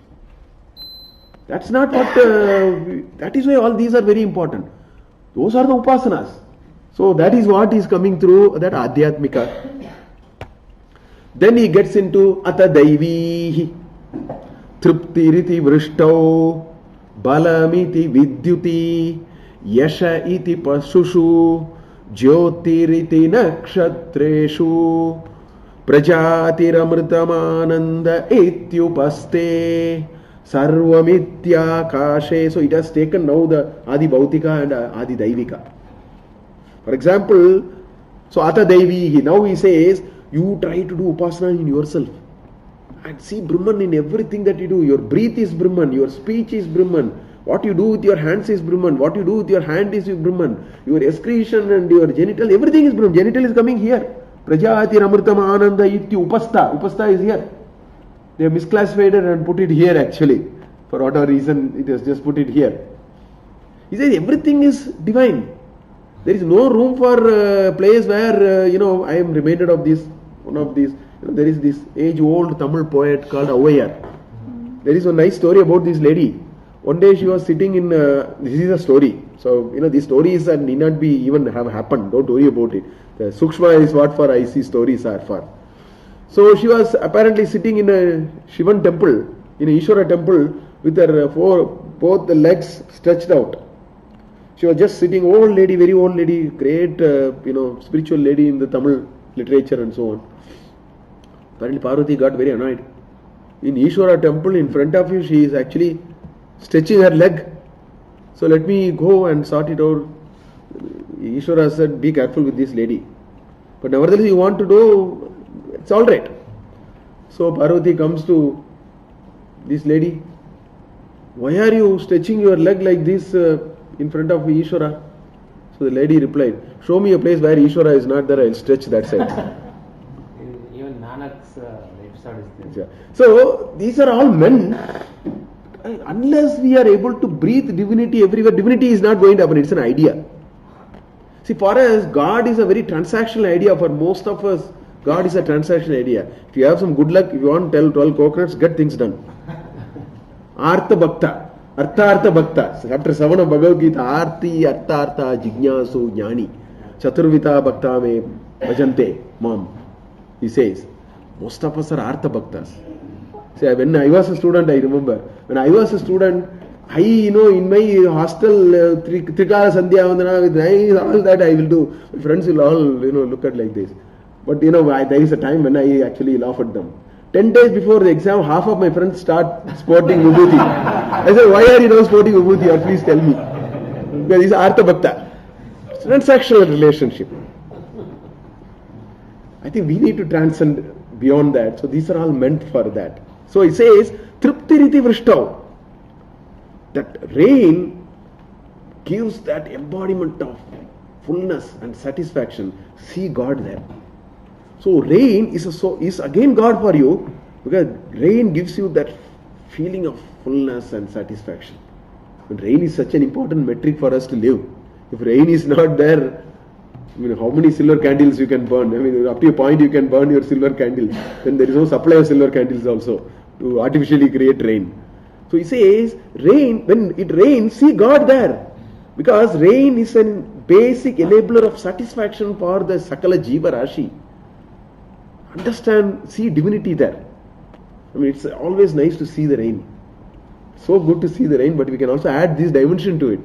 That's not what, that is why all these are very important. Those are the upasanas. So that is what is coming through that Adhyatmika. Then he gets into Ata Daivihi, Triptiriti Vrishto, Balamiti Vidyuti, Yasha iti Pashushu, Jyotiriti Nakshatreshu, Prajatiramritamananda Ityupaste, Sarvamitya Kashe. So it has taken now the Adi Bhautika and Adi Daivika. For example, so Ata Daivihi, now he says, you try to do upasana in yourself and see Brahman in everything that you do. Your breath is Brahman, your speech is Brahman, what you do with your hands is Brahman, what you do with your hand is Brahman, your excretion and your genital, everything is Brahman. Genital is coming here. Prajati Ramritam Ananda Iti Upasta. Upasta is here. They have misclassified it and put it here actually. For whatever reason, it has just put it here. He says everything is divine. There is no room for a place where, I am reminded of this, one of these, there is this age-old Tamil poet called Avayar. There is a nice story about this lady. One day she was sitting in, this is a story. So, these stories need not be even have happened. Don't worry about it. The Sukshma is what for I see stories are for. So she was apparently sitting in a Shivan temple, in a Ishvara temple, with her both the legs stretched out. She was just sitting, old lady, very old lady, great, spiritual lady in the Tamil literature and so on. Apparently Parvati got very annoyed. In Ishvara temple, in front of you, she is actually stretching her leg. So let me go and sort it out. Ishvara said, be careful with this lady. But nevertheless, you want to do, it's all right. So Parvati comes to this lady. Why are you stretching your leg like this in front of Ishvara? So the lady replied, show me a place where Ishvara is not there, I'll stretch that side. Even Nanak's episode is there. So these are all men. Unless we are able to breathe divinity everywhere, divinity is not going to happen, it's an idea. See, for us, God is a very transactional idea. For most of us, God is a transactional idea. If you have some good luck, if you want to tell 12 coconuts, get things done. Artha Bhakta, Artha Bhakta. Chapter 7 of Bhagavad Gita, Arti, Artha, Jignasu, Jnani, Chaturvita Bhakta me bhajante, Mom. He says, most of us are Artha Bhaktas. See, when I was a student, I remember, when I was a student, in my hostel, Trikala Sandhya Vandana, with all that I will do. My friends will all, look at like this. But, there is a time when I actually laugh at them. 10 days before the exam, half of my friends start sporting Vibhuti. I said, why are you now sporting Vibhuti? Or please tell me. Because it's Artha Bhakta. It's a transactional relationship. I think we need to transcend beyond that. So these are all meant for that. So it says, Triptiriti Vrishtav. That rain gives that embodiment of fullness and satisfaction. See God there. So rain is again God for you, because rain gives you that feeling of fullness and satisfaction. And rain is such an important metric for us to live. If rain is not there, how many silver candles you can burn? Up to a point you can burn your silver candles. Then there is no supply of silver candles also to artificially create rain. So he says, rain, when it rains, see God there. Because rain is a basic enabler of satisfaction for the Sakala Jiva Rashi. Understand, see divinity there. It's always nice to see the rain. So good to see the rain, but we can also add this dimension to it.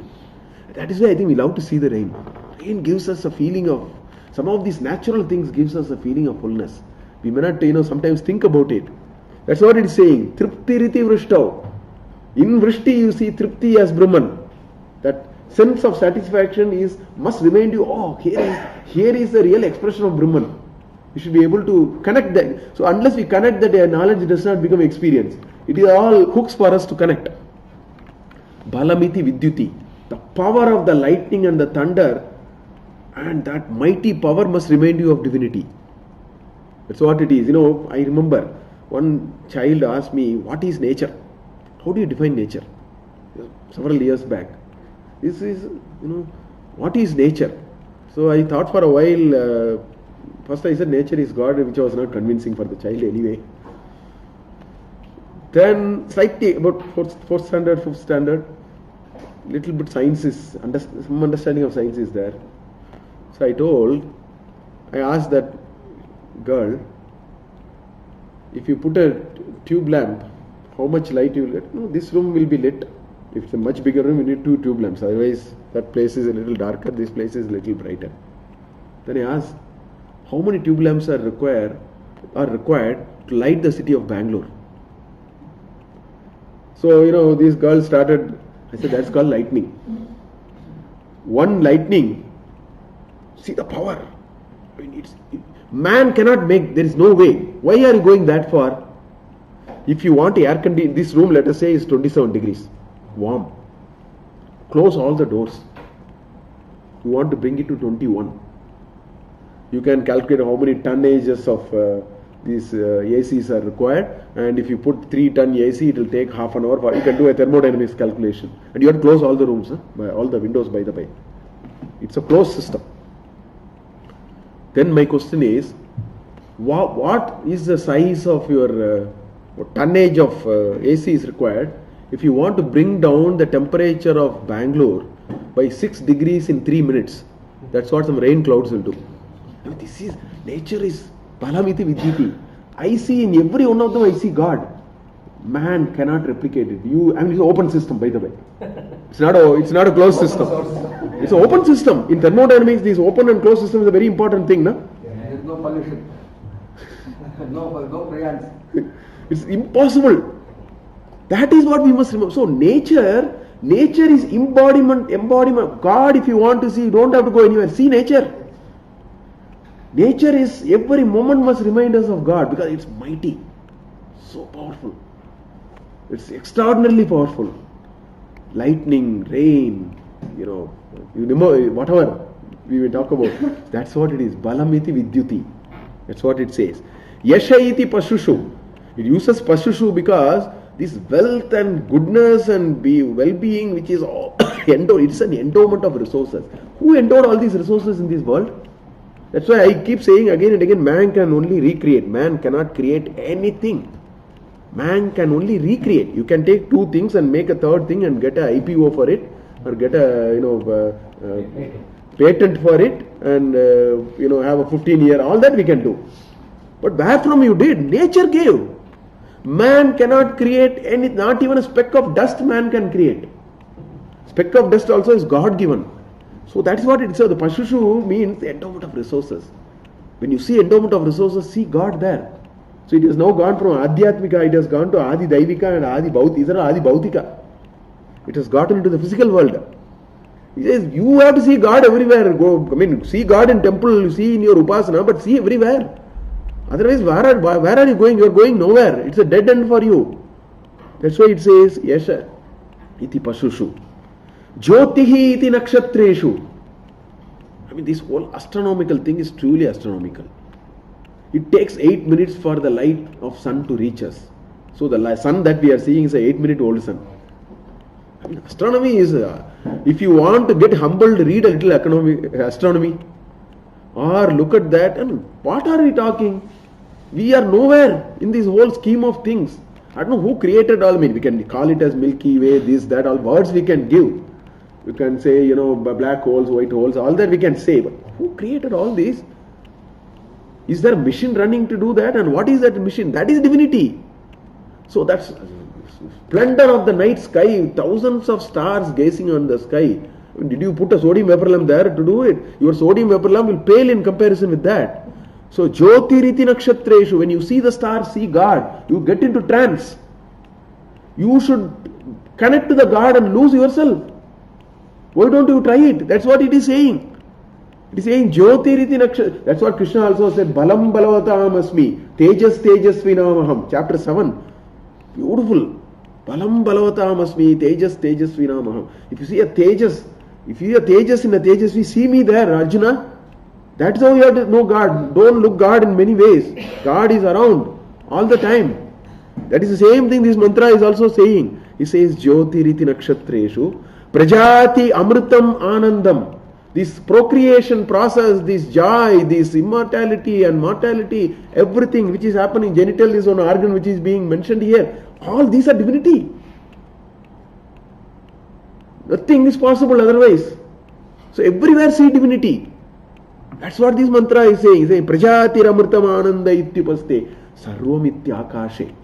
That is why I think we love to see the rain. Rain gives us a feeling of, some of these natural things gives us a feeling of fullness. We may not, sometimes think about it. That's what it is saying. Triptiriti Vrishtav. In Vrishti you see Tripti as Brahman. That sense of satisfaction must remind you, here is the real expression of Brahman. You should be able to connect that. So unless we connect that, knowledge does not become experience. It is all hooks for us to connect. Balamiti Vidyuti. The power of the lightning and the thunder, and that mighty power must remind you of divinity. That's what it is. I remember one child asked me, what is nature? How do you define nature? Several years back. This is, what is nature? So I thought for a while, first I said nature is God, which was not convincing for the child anyway. Then slightly about 4th standard, 5th standard, little bit science is, some understanding of science is there. So I asked that girl, if you put a tube lamp, how much light you will get? No, this room will be lit. If it's a much bigger room, you need 2 tube lamps. Otherwise, that place is a little darker, this place is a little brighter. Then I asked, how many tube lamps are required to light the city of Bangalore? So, these girls started, I said, that's called lightning. One lightning, see the power. I mean, man cannot make, there is no way. Why are you going that far? If you want air conditioning, this room, let us say, is 27 degrees, warm. Close all the doors. You want to bring it to 21. You can calculate how many tonnages of these ACs are required, and if you put 3 ton AC, it will take half an hour. You can do a thermodynamics calculation, and you have to close all the rooms, by all the windows, by the way. It's a closed system. Then my question is, what is the size of your tonnage of AC is required if you want to bring down the temperature of Bangalore by 6 degrees in 3 minutes? That's what some rain clouds will do. I mean, this is, nature is Balamiti Vidyati. I see in every one of them, I see God. Man cannot replicate it. It's an open system, by the way. It's not a closed system. It's an open system. In thermodynamics, this open and closed system is a very important thing, no? There is no pollution. no prions. It's impossible. That is what we must remember. So nature is embodiment. God, if you want to see, you don't have to go anywhere. See nature. Nature is, every moment must remind us of God because it's mighty. So powerful. It's extraordinarily powerful. Lightning, rain, whatever we will talk about. That's what it is. Balamiti Vidyuti. That's what it says. Yasha iti Pashushu. It uses Pashushu because this wealth and goodness and well-being, which is all it's an endowment of resources. Who endowed all these resources in this world? That's why I keep saying again and again, man can only recreate. Man cannot create anything. Man can only recreate. You can take 2 things and make a third thing and get a IPO for it, or get a patent for it, and have a 15-year. All that we can do. But where from you did? Nature gave. Man cannot create any, not even a speck of dust man can create. Speck of dust also is God given. So that's what it says. The Pashushu means the endowment of resources. When you see endowment of resources, see God there. So it has now gone from Adhyatmika, it has gone to Adi Daivika and Adi Bhautika. It has gotten into the physical world. He says, you have to see God everywhere. See God in temple, you see in your Upasana, but see everywhere. Otherwise, where are you going? You are going nowhere. It's a dead end for you. That's why it says, Yasha iti Pashushu. Jyotihi iti Nakshatreshu. This whole astronomical thing is truly astronomical. It takes 8 minutes for the light of sun to reach us. So the sun that we are seeing is a 8-minute-old sun. Astronomy is, if you want to get humbled, read a little astronomy. Or look at that and what are we talking? We are nowhere in this whole scheme of things. I don't know who created all. We can call it as Milky Way, this, that, all words we can give. You can say, black holes, white holes, all that we can say. But who created all this? Is there a machine running to do that? And what is that machine? That is divinity. So that's splendor of the night sky, thousands of stars gazing on the sky. Did you put a sodium vapor lamp there to do it? Your sodium vapor lamp will pale in comparison with that. So Jyotiriti Nakshatreshu, when you see the stars, see God, you get into trance. You should connect to the God and lose yourself. Why don't you try it? That's what it is saying. It is saying Jyotiriti Nakshatreshu. That's what Krishna also said. Balam Balavatam Asmi. Tejas Tejasvinamaham. Chapter 7. Beautiful. Balam Balavatam Asmi. Tejas Tejasvinamaham. If you see a Tejas, if you see a Tejas in a Tejasvi, see me there, Arjuna. That's how you have to know God. Don't look God in many ways. God is around all the time. That is the same thing this mantra is also saying. It says Jyotiriti Nakshatreshu. Prajati Amritam Anandam. This procreation process, this joy, this immortality and mortality, everything which is happening, genital is one organ which is being mentioned here. All these are divinity. Nothing is possible otherwise. So everywhere see divinity. That's what this mantra is saying. It's saying Prajati Amritam Ananda Ityupaste. Sarvamiti Akashe.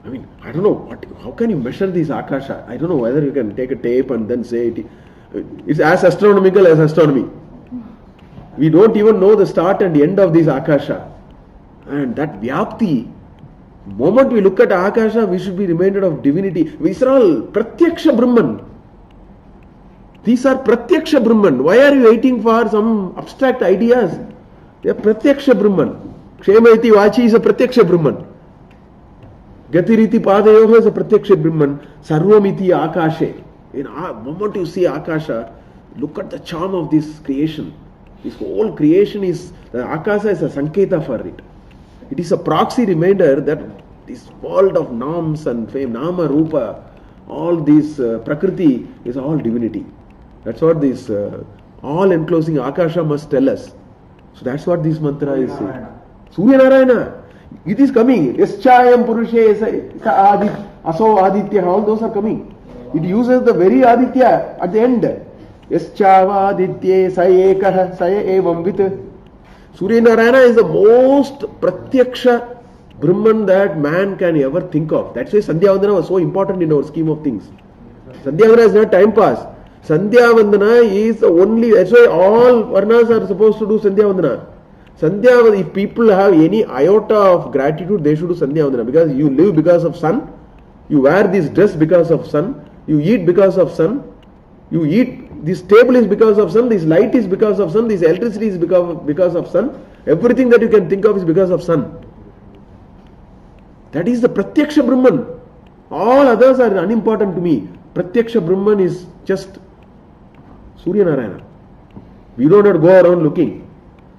I mean, I don't know how can you measure this Akasha? I don't know whether you can take a tape and then say it. It's as astronomical as astronomy. We don't even know the start and end of this Akasha. And that Vyapti, moment we look at Akasha, we should be reminded of divinity. These are all Pratyaksha Brahman. These are Pratyaksha Brahman. Why are you waiting for some abstract ideas? They are Pratyaksha Brahman. Kshemaiti Vachi is a Pratyaksha Brahman. Gatiriti Padayoga is a Pratyaksha Brahman. Sarvamiti Akashe. In the moment you see Akasha, look at the charm of this creation. This whole creation is, the Akasha is a Sanketa for it. It is a proxy reminder that this world of norms and fame, Nama, Rupa, all this Prakriti is all divinity. That's what this all enclosing Akasha must tell us. So that's what this mantra is saying. Surya Narayana. It is coming. Yaschayam Purushe Aso Aditya. All those are coming. It uses the very Aditya at the end. Yaschava Aditya Sayekah Saya Evam Vit. Surya Narayana is the most Pratyaksha Brahman that man can ever think of. That's why Sandhya Vandana was so important in our scheme of things. Sandhya Vandana is not time pass. Sandhya Vandana is the only, that's why all Varnas are supposed to do Sandhya Vandana. Sandhya Vandana, if people have any iota of gratitude, they should do Sandhya Vandana, because you live because of sun, you wear this dress because of sun, you eat because of sun, you eat, this table is because of sun, this light is because of sun, this electricity is because of sun, everything that you can think of is because of sun. That is the Pratyaksha Brahman. All others are unimportant to me. Pratyaksha Brahman is just Surya Narayana. We don't have to go around looking.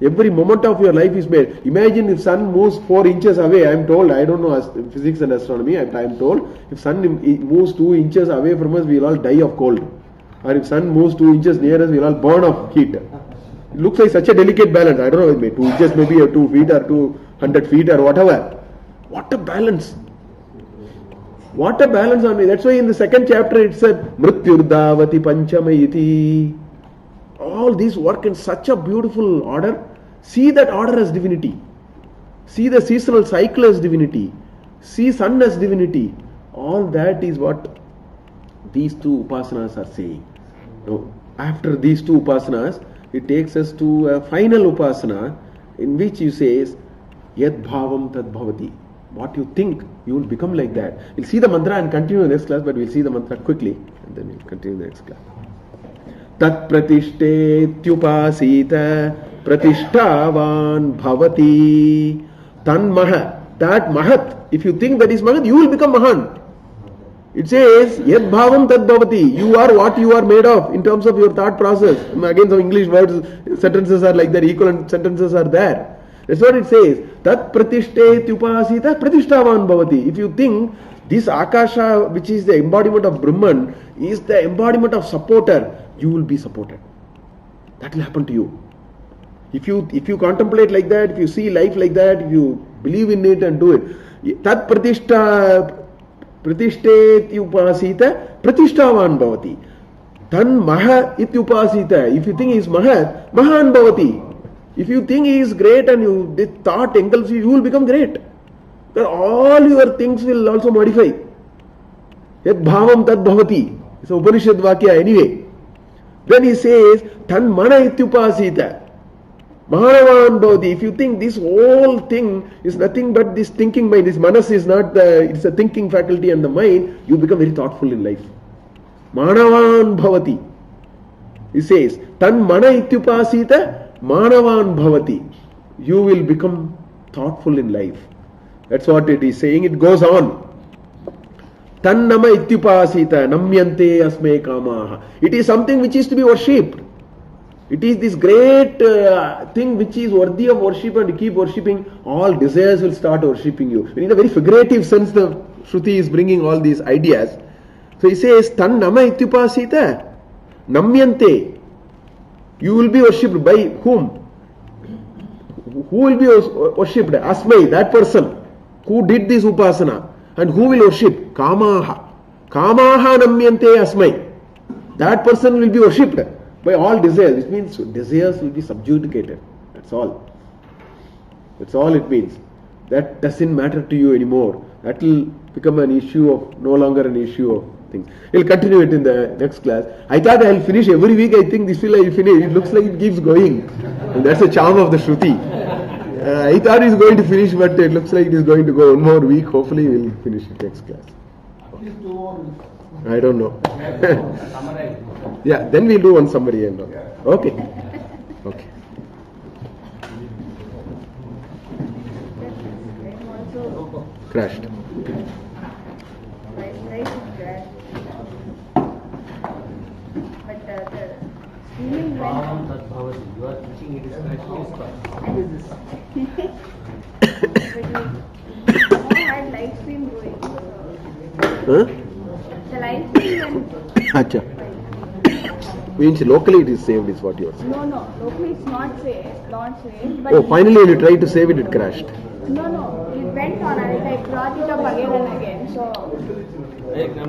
Every moment of your life is made. Imagine if sun moves 4 inches away, I am told, I don't know physics and astronomy, I am told, if sun moves 2 inches away from us, we will all die of cold. Or if sun moves 2 inches near us, we will all burn of heat. It looks like such a delicate balance. I don't know, 2 inches maybe 2 feet or 200 feet or whatever. What a balance. What a balance on me. That's why in the second chapter it said, Mrityurdavati Panchamayiti. All these work in such a beautiful order. See that order as divinity. See the seasonal cycle as divinity. See sun as divinity. All that is what these two upasanas are saying. Now, after these two upasanas, it takes us to a final upasana in which he says, Yad bhavam tad bhavati. What you think, you will become like that. We'll see the mantra and continue the next class, but we'll see the mantra quickly and then we'll continue the next class. Tat pratishtetyupasita pratishtavan bhavati. Tan maha. That mahat. If you think that is mahat, you will become mahan. It says, Yad bhavam tad bhavati. You are what you are made of in terms of your thought process. Again, some English words, sentences are like that, equivalent sentences are there. That's what it says. Tat pratishtetyupasita pratishtavan bhavati. If you think this Akasha, which is the embodiment of Brahman, is the embodiment of supporter, you will be supported. That will happen to you. If you contemplate like that, if you see life like that, if you believe in it and do it, tat pratishtetyupasita pratishtavan bhavati. Tan maha ityupasita. If you think he is mahat, mahan bhavati. If you think he is great and the thought engulfs you, you will become great. Because all your things will also modify. Yad bhavam tad bhavati. It's a Upanishad Vakya anyway. Then he says, Tan mana ityupasita. Mahanavan bhavati. If you think this whole thing is nothing but this thinking mind, this manas is not it's a thinking faculty and the mind, you become very thoughtful in life. Mahanavan bhavati. He says, Tan mana ityupasita. Manavan bhavati. You will become thoughtful in life. That's what it is saying. It goes on. Tan nama ityupasita namyante asme kamaha. It is something which is to be worshipped. It is this great thing which is worthy of worship, and you keep worshipping, all desires will start worshipping you. In a very figurative sense, the Shruti is bringing all these ideas. So he says, Tan nama ityupasita namyante. You will be worshipped by whom? Who will be worshipped? Asmai, that person who did this upasana. And who will worship? Kamaha. Kamaha namyante asmai. That person will be worshipped by all desires. It means desires will be subjugated. That's all. That's all it means. that doesn't matter to you anymore. That will become an issue of, no longer an issue of things. We'll continue it in the next class. I thought I'll finish every week. I think this will I finish. It looks like it keeps going. And that's the charm of the Shruti. I thought it's going to finish, but it looks like it is going to go one more week. Hopefully we'll finish it next class. I don't know. Yeah, then we'll do one summary and all. Okay. Okay. Crashed. Right, it crashed. But the streaming Bhavam tat bhavati. You are teaching it is I had live stream going. Huh? The live stream went. Acha. Means locally it is saved is what you are saying. No, locally it's not saved, but Oh, finally when you tried to save it, it crashed. No, it went on and I brought it up again and again. So